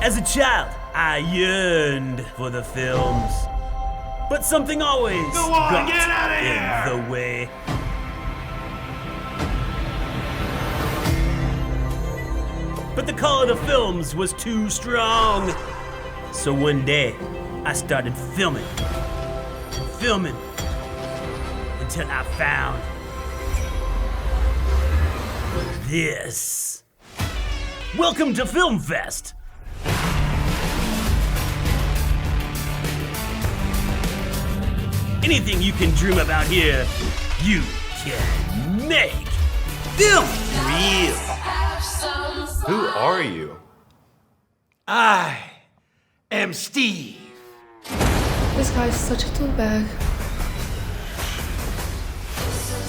As a child, I yearned for the films. But something always got get out of here! in the way. But the call of the films was too strong. So one day, I started filming. Until I found this. Welcome to Film Fest. Anything you can dream about here, you can make. Film real. Who are you? I am Steve. This guy's such a tool bag.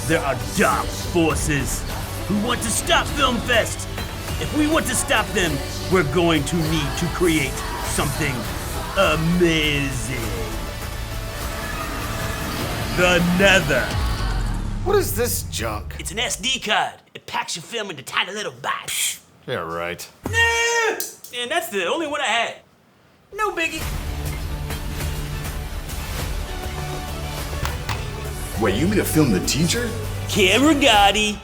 There are dark forces who want to stop Film Fest. If we want to stop them, we're going to need to create something amazing. The Nether. What is this junk? It's an SD card. It packs your film into tiny little bites. Yeah, right. Nah! And that's the only one I had. No biggie. Wait, you mean to film the teacher? Camera Gotti.